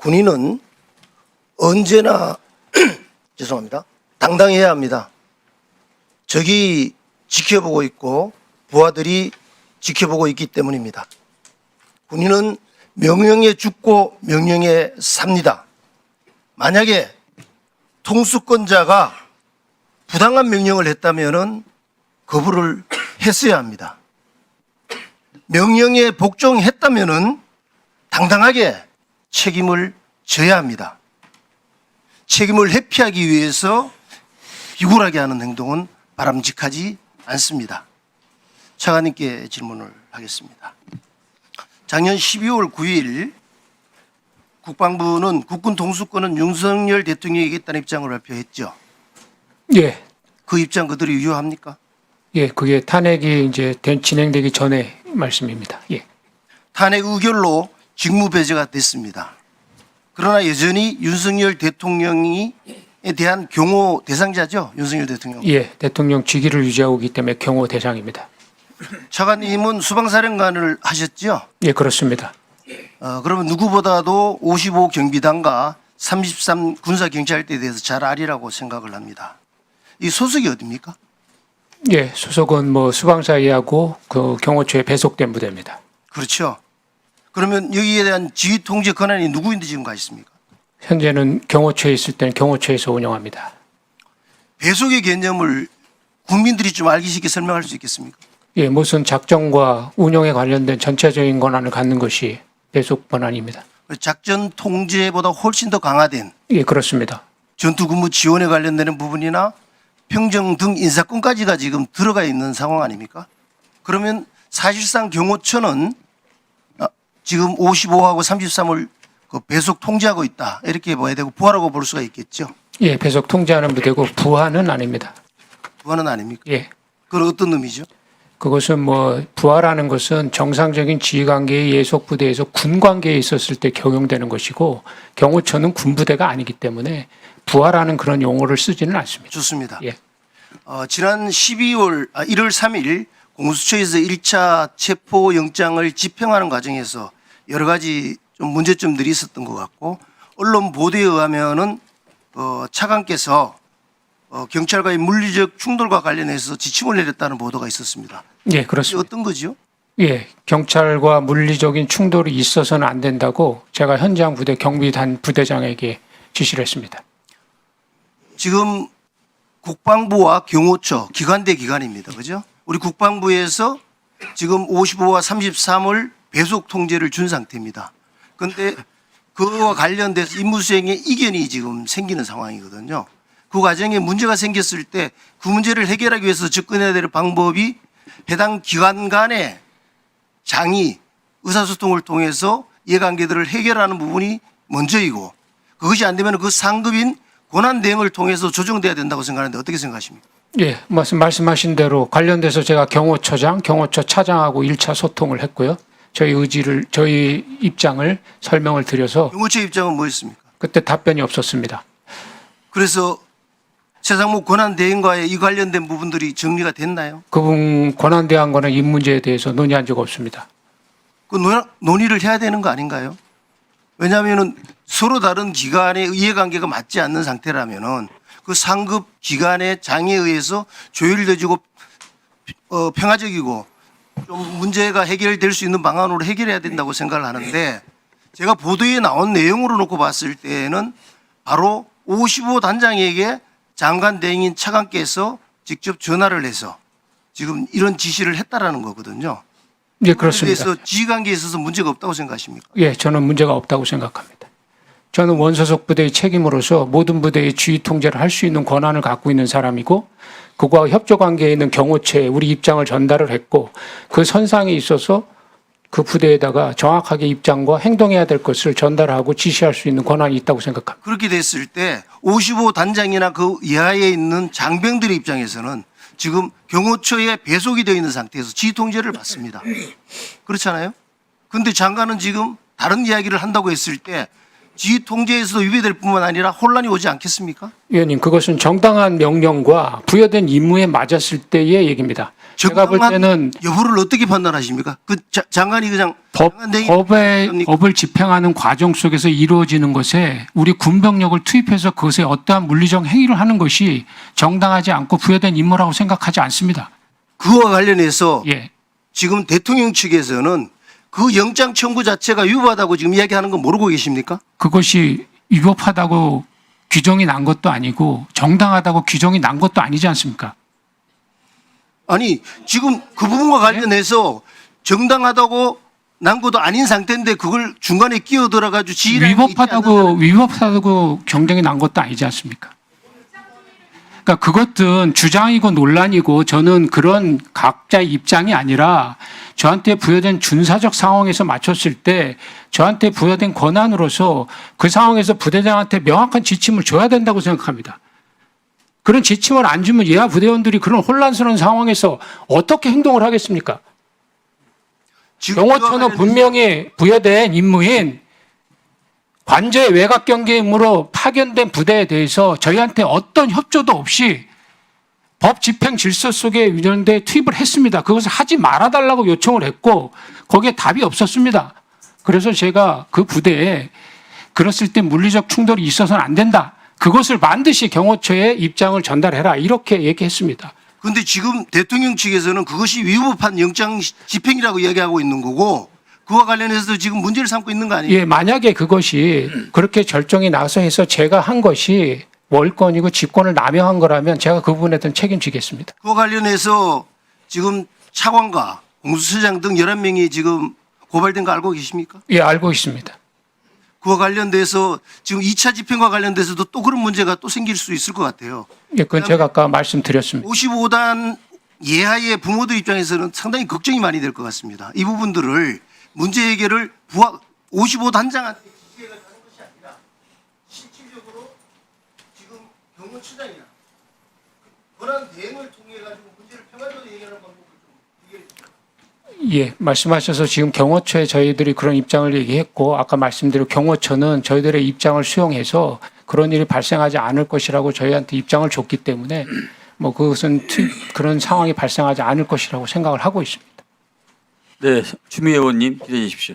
군인은 언제나 죄송합니다. 당당해야 합니다. 적이 지켜보고 있고 부하들이 지켜보고 있기 때문입니다. 군인은 명령에 죽고 명령에 삽니다. 만약에 통수권자가 부당한 명령을 했다면 거부를 했어야 합니다. 명령에 복종했다면 당당하게 책임을 져야 합니다. 책임을 회피하기 위해서 비굴하게 하는 행동은 바람직하지 않습니다. 차관님께 질문을 하겠습니다. 작년 12월 9일 국방부는 국군 통수권은 윤석열 대통령에게 있다는 입장을 발표했죠. 예, 그 입장 그대로 유효합니까? 예, 그게 탄핵이 이제 진행되기 전에 말씀입니다. 예, 탄핵 의결로 직무 배제가 됐습니다. 그러나 여전히 윤석열 대통령에 대한 경호 대상자죠. 윤석열 대통령. 예, 대통령 직위를 유지하고 있기 때문에 경호 대상입니다. 차관님은 수방사령관을 하셨죠. 예, 그렇습니다. 그러면 누구보다도 55 경비단과 33 군사경찰대에 대해서 잘 알리라고 생각을 합니다. 이 소속이 어디입니까? 예, 소속은 뭐 수방사이하고 그 경호처에 배속된 부대입니다. 그렇죠. 그러면 여기에 대한 지휘 통제 권한이 누구인데 지금 가 있습니까? 현재는 경호처에 있을 때는 경호처에서 운영합니다. 배속의 개념을 국민들이 좀 알기 쉽게 설명할 수 있겠습니까? 예, 무슨 작전과 운영에 관련된 전체적인 권한을 갖는 것이 배속 권한입니다. 작전 통제보다 훨씬 더 강화된 예, 그렇습니다. 전투근무 지원에 관련되는 부분이나 평정 등 인사권까지가 지금 들어가 있는 상황 아닙니까? 그러면 사실상 경호처는 지금 55하고 33을 배속 통제하고 있다 이렇게 봐야 되고 부하라고 볼 수가 있겠죠. 예, 배속 통제하는 부대고 부하는 아닙니다. 부하는 아닙니까? 예. 그건 어떤 의미죠? 그것은 뭐 부하라는 것은 정상적인 지휘관계의 예속 부대에서 군 관계에 있었을 때 적용되는 것이고 경호처는 군 부대가 아니기 때문에 부하라는 그런 용어를 쓰지는 않습니다. 좋습니다. 예. 지난 1월 3일 공수처에서 1차 체포영장을 집행하는 과정에서 여러 가지 좀 문제점들이 있었던 것 같고 언론 보도에 의하면은 차관께서 경찰과의 물리적 충돌과 관련해서 지침을 내렸다는 보도가 있었습니다. 예, 그렇습니다. 어떤 거죠? 예, 경찰과 물리적인 충돌이 있어서는 안 된다고 제가 현장 부대 경비단 부대장에게 지시를 했습니다. 지금 국방부와 경호처 기관 대 기관입니다. 그죠? 우리 국방부에서 지금 55와 33을 배속 통제를 준 상태입니다. 그런데 그와 관련돼서 임무수행에 이견이 지금 생기는 상황이거든요. 그 과정에 문제가 생겼을 때 그 문제를 해결하기 위해서 접근해야 될 방법이 해당 기관 간의 장이 의사소통을 통해서 이해관계들을 해결하는 부분이 먼저이고 그것이 안 되면 그 상급인 권한대행을 통해서 조정돼야 된다고 생각하는데 어떻게 생각하십니까? 예, 말씀하신 대로 관련돼서 제가 경호처장, 경호처 차장하고 1차 소통을 했고요. 저희 입장을 설명을 드려서 경호처 입장은 뭐였습니까? 그때 답변이 없었습니다. 그래서 최상목 권한대행과의 이 관련된 부분들이 정리가 됐나요? 그분 권한대항 거는 이 문제에 대해서 논의한 적 없습니다. 그 논의를 해야 되는 거 아닌가요? 왜냐하면 서로 다른 기관의 이해관계가 맞지 않는 상태라면은 그 상급 기관의 장에 의해서 조율되지고 평화적이고 좀 문제가 해결될 수 있는 방안으로 해결해야 된다고 생각을 하는데 제가 보도에 나온 내용으로 놓고 봤을 때는 바로 55 단장에게 장관 대행인 차관께서 직접 전화를 해서 지금 이런 지시를 했다라는 거거든요. 예, 그렇습니다. 그래서 지휘관계에 있어서 문제가 없다고 생각하십니까? 예, 저는 문제가 없다고 생각합니다. 저는 원소속 부대의 책임으로서 모든 부대의 지휘 통제를 할 수 있는 권한을 갖고 있는 사람이고 그와 협조 관계에 있는 경호처에 우리 입장을 전달을 했고 그 선상에 있어서 그 부대에다가 정확하게 입장과 행동해야 될 것을 전달하고 지시할 수 있는 권한이 있다고 생각합니다. 그렇게 됐을 때 55 단장이나 그 이하에 있는 장병들의 입장에서는 지금 경호처에 배속이 되어 있는 상태에서 지휘 통제를 받습니다. 그렇잖아요? 그런데 장관은 지금 다른 이야기를 한다고 했을 때 지휘 통제에서도 위배될 뿐만 아니라 혼란이 오지 않겠습니까? 위원님, 그것은 정당한 명령과 부여된 임무에 맞았을 때의 얘기입니다. 제가 볼 때는 여부를 어떻게 판단하십니까? 그 장관이 그냥 법을 집행하는 과정 속에서 이루어지는 것에 우리 군병력을 투입해서 그것에 어떠한 물리적 행위를 하는 것이 정당하지 않고 부여된 임무라고 생각하지 않습니다. 그와 관련해서 예. 지금 대통령 측에서는 그 영장 청구 자체가 위법하다고 지금 이야기하는 건 모르고 계십니까? 그것이 위법하다고 규정이 난 것도 아니고 정당하다고 규정이 난 것도 아니지 않습니까? 아니 지금 그 부분과 관련해서 정당하다고 난 것도 아닌 상태인데 그걸 중간에 끼어 들어가지고 지휘라는 게 있지 위법하다고 경쟁이 난 것도 아니지 않습니까? 그러니까 그것은 주장이고 논란이고 저는 그런 각자의 입장이 아니라 저한테 부여된 준사적 상황에서 맞췄을 때 저한테 부여된 권한으로서 그 상황에서 부대장한테 명확한 지침을 줘야 된다고 생각합니다. 그런 지침을 안 주면 예하 부대원들이 그런 혼란스러운 상황에서 어떻게 행동을 하겠습니까? 경호처는 분명히 부여된 임무인 관저의 외곽 경계 임무로 파견된 부대에 대해서 저희한테 어떤 협조도 없이 법 집행 질서 속에 위원대에 투입을 했습니다. 그것을 하지 말아달라고 요청을 했고 거기에 답이 없었습니다. 그래서 제가 그 부대에 그랬을 때 물리적 충돌이 있어서는 안 된다. 그것을 반드시 경호처에 입장을 전달해라. 이렇게 얘기했습니다. 그런데 지금 대통령 측에서는 그것이 위법한 영장 집행이라고 이야기하고 있는 거고 그와 관련해서 지금 문제를 삼고 있는 거 아니에요? 예, 만약에 그것이 그렇게 결정이 나서 해서 제가 한 것이 월권이고 직권을 남용한 거라면 제가 그 부분에 대한 책임지겠습니다. 그와 관련해서 지금 차관과 공수처장 등 11명이 지금 고발된 거 알고 계십니까? 예, 알고 있습니다. 그와 관련돼서 지금 2차 집행과 관련돼서도 또 그런 문제가 또 생길 수 있을 것 같아요. 예, 그건 제가 아까 말씀드렸습니다. 55단 예하의 부모들 입장에서는 상당히 걱정이 많이 될 것 같습니다. 이 부분들을 문제 해결을 55단장한테 지시해가 하는 것이 아니라 실질적으로 지금 경호처장이나 권한 대행을 통해 가지고 문제를 평화적으로 해결하는 방법을 좀 얘기해 주세요. 예, 말씀하셔서 지금 경호처에 저희들이 그런 입장을 얘기했고 아까 말씀드린 경호처는 저희들의 입장을 수용해서 그런 일이 발생하지 않을 것이라고 저희한테 입장을 줬기 때문에 뭐 그것은 그런 상황이 발생하지 않을 것이라고 생각을 하고 있습니다. 네, 추미애 의원님 기대해 주십시오.